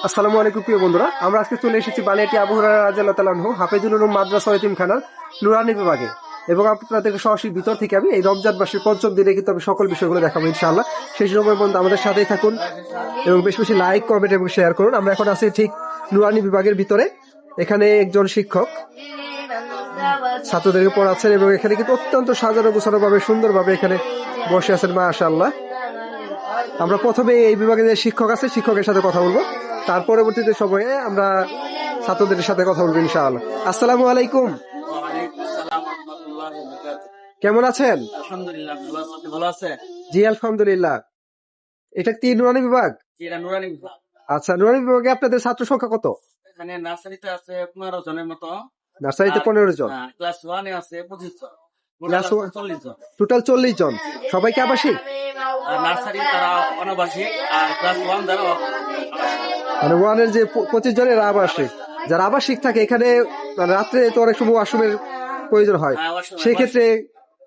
আসসালামু আলাইকুম প্রিয় বন্ধুরা, আমরা আজকে চলে এসেছি বালিয়াটি আবু হুরায়রা রাদিয়াল্লাহু তাআলা আনহু হাফেজুল উলুম মাদ্রাসা ও ইতিমখানার নুরানি বিভাগে। এবং আপনাদেরকে সরাসরি ভিতর থেকে আমি এই রমজান মাসের পঞ্চম দিনে কিন্তু আমি সকল বিষয়গুলো দেখাবো ইনশাআল্লাহ। সেই সময় বন্ধু আমাদের সাথেই থাকুন এবং বেশি বেশি লাইক, কমেন্ট এবং শেয়ার করুন। আমরা এখন আছি ঠিক নুরানি বিভাগের ভিতরে। এখানে একজন শিক্ষক ছাত্রদেরকে পড়াচ্ছেন এবং এখানে কিন্তু অত্যন্ত সাজানো গোছানো ভাবে সুন্দরভাবে এখানে বসে আছেন মাশাআল্লাহ। আমরা প্রথমে এই বিভাগে যে শিক্ষক আছে শিক্ষকের সাথে কথা বলবো, তার পরবর্তীতে সময়ে আমরা ছাত্রদের সাথে কথা বলবো ইনশাআল্লাহ। আসসালামু আলাইকুম, কেমন আছেন? আলহামদুলিল্লাহ ভালো আছে। জি আলহামদুলিল্লাহ। এটা কি নুরানি বিভাগ? নুরানি বিভাগ। আচ্ছা, নুরানি বিভাগে আপনাদের ছাত্র সংখ্যা কত? এখানে নার্সারিতে আছে 15 জনের মতো। নার্সারিতে 15 জন, ক্লাস 1 এ আছে 25 জন, ক্লাস 40 জন, টোটাল 40 জন। সবাইকে আবাসিক? নার্সারি তারা অনাবাসিক, আর ক্লাস 1 যারা মানে 1 এর যে 25 জনের আবাসিক। যারা আবাসিক থাকে এখানে রাত্রে তো অনেক সময় ওয়াশরুমের প্রয়োজন হয়, সেই ক্ষেত্রে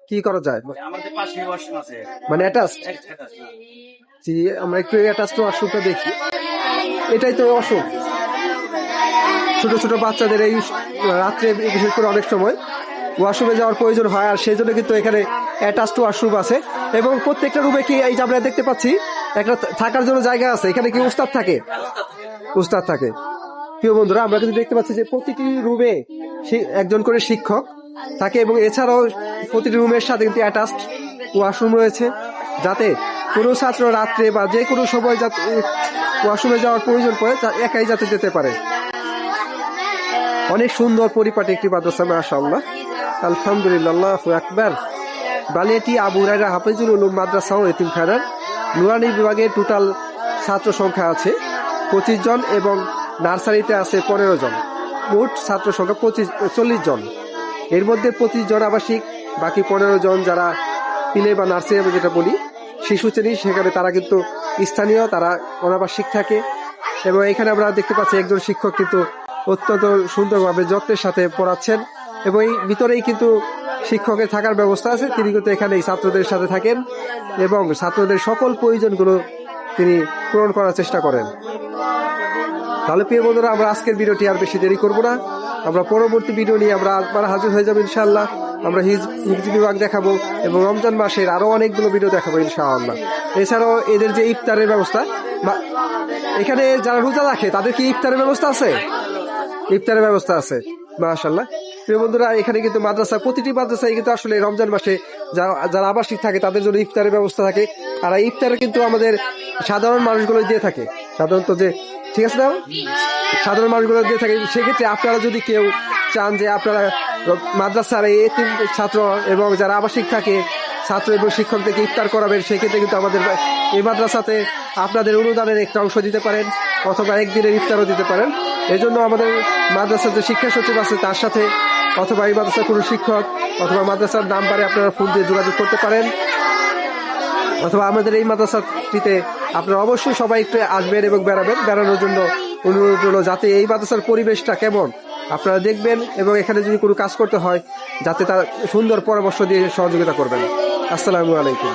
কি করা যায়? আমাদের পাশে ওয়াশরুম আছে, মানে অ্যাটাচড। জি, আমরা একটু অ্যাটাচড ওয়াশরুমটা দেখি। এটাই তো অসুখ, ছোট ছোট বাচ্চাদের এই রাত্রে বিশেষ করে অনেক সময় ওয়াশরুমে যাওয়ার প্রয়োজন হয়, আর সেই জন্য কিন্তু এখানে অ্যাটাচড ওয়াশরুম আছে। এবং প্রত্যেকটা রুমে কি এই যে আমরা দেখতে পাচ্ছি একটা থাকার জন্য জায়গা আছে। এখানে কি উস্তাদ থাকে? উস্তাদ থাকে। প্রিয় বন্ধুরা, আমরা কিন্তু দেখতে পাচ্ছি যে প্রতিটি রুমে একজন করে শিক্ষক থাকে এবং এছাড়াও প্রতিটি রুমের সাথে কিন্তু অ্যাটাচড ওয়াশরুম রয়েছে, যাতে কোনো ছাত্র রাত্রে বা যে কোনো সময় যাতে ওয়াশরুমে যাওয়ার প্রয়োজন পড়ে একাই যাতে যেতে পারে। অনেক সুন্দর পরিপাটি একটি মাদ্রাসা মাশাআল্লাহ, আলহামদুলিল্লাহ, আল্লাহু আকবার। বালিয়াটি আবু হুরায়রা হাফেজুল উলুম মাদ্রাসা ও ইতিমখানার নুরানি বিভাগে টোটাল ছাত্র সংখ্যা আছে 25 জন এবং নার্সারিতে আছে 15 জন। মোট ছাত্র সংখ্যা 40 জন। এর মধ্যে 25 জন আবাসিক, বাকি 15 জন যারা পিলে বা নার্সারি আমি যেটা বলি শিশু শ্রেণী, সেখানে তারা কিন্তু স্থানীয়, তারা অনাবাসিক থাকে। এবং এখানে আমরা দেখতে পাচ্ছি একজন শিক্ষক কিন্তু অত্যন্ত সুন্দরভাবে যত্নের সাথে পড়াচ্ছেন এবং এই ভিতরেই কিন্তু শিক্ষকের থাকার ব্যবস্থা আছে। তিনি কিন্তু এখানে ছাত্রদের সাথে থাকেন এবং ছাত্রদের সকল প্রয়োজনগুলো তিনি পূরণ করার চেষ্টা করেন। তাহলে প্রিয় বন্ধুরা, আমরা আজকের ভিডিওটি আর বেশি দেরি করব না, আমরা পরবর্তী ভিডিও নিয়ে আমরা আবার হাজির হয়ে যাবো ইনশাআল্লাহ। আমরা হিফজ বিভাগ দেখাবো এবং রমজান মাসের আরো অনেকগুলো ভিডিও দেখাবো ইনশাআল্লাহ। এছাড়াও এদের যে ইফতারের ব্যবস্থা, এখানে যারা রোজা রাখে তাদের কি ইফতারের ব্যবস্থা আছে? ইফতারের ব্যবস্থা আছে মাশাআল্লাহ। প্রিয় বন্ধুরা, এখানে কিন্তু মাদ্রাসা, প্রতিটি মাদ্রাসায় কিন্তু আসলে রমজান মাসে যারা আবাসিক থাকে তাদের জন্য ইফতারের ব্যবস্থা থাকে। আর ইফতারে কিন্তু আমাদের সাধারণ মানুষগুলো দিয়ে থাকে সাধারণত, যে ঠিক আছে না, সাধারণ মানুষগুলো দিয়ে থাকে। সেক্ষেত্রে আপনারা যদি কেউ চান যে আপনারা মাদ্রাসার এই ছাত্র এবং যারা আবাসিক থাকে ছাত্র এবং শিক্ষকদেরকে ইফতার করাবেন, সেক্ষেত্রে কিন্তু আমাদের এই মাদ্রাসাতে আপনাদের অনুদানের একটা অংশ দিতে পারেন অথবা একদিনের ইফতারও দিতে পারেন। এজন্য আমাদের মাদ্রাসার যে শিক্ষা সচিব আছে তার সাথে অথবা এই মাদ্রাসার কোনো শিক্ষক অথবা মাদ্রাসার নাম্বারে আপনারা ফোন দিয়ে যোগাযোগ করতে পারেন, অথবা আমাদের এই মাদ্রাসাটিতে আপনারা অবশ্যই সবাই একটু আসবেন এবং বেড়ানোর জন্য অনুরোধ হলো, যাতে এই মাদ্রাসার পরিবেশটা কেমন আপনারা দেখবেন এবং এখানে যদি কোনো কাজ করতে হয় যাতে তার সুন্দর পরামর্শ দিয়ে সহযোগিতা করবেন। আসসালামু আলাইকুম।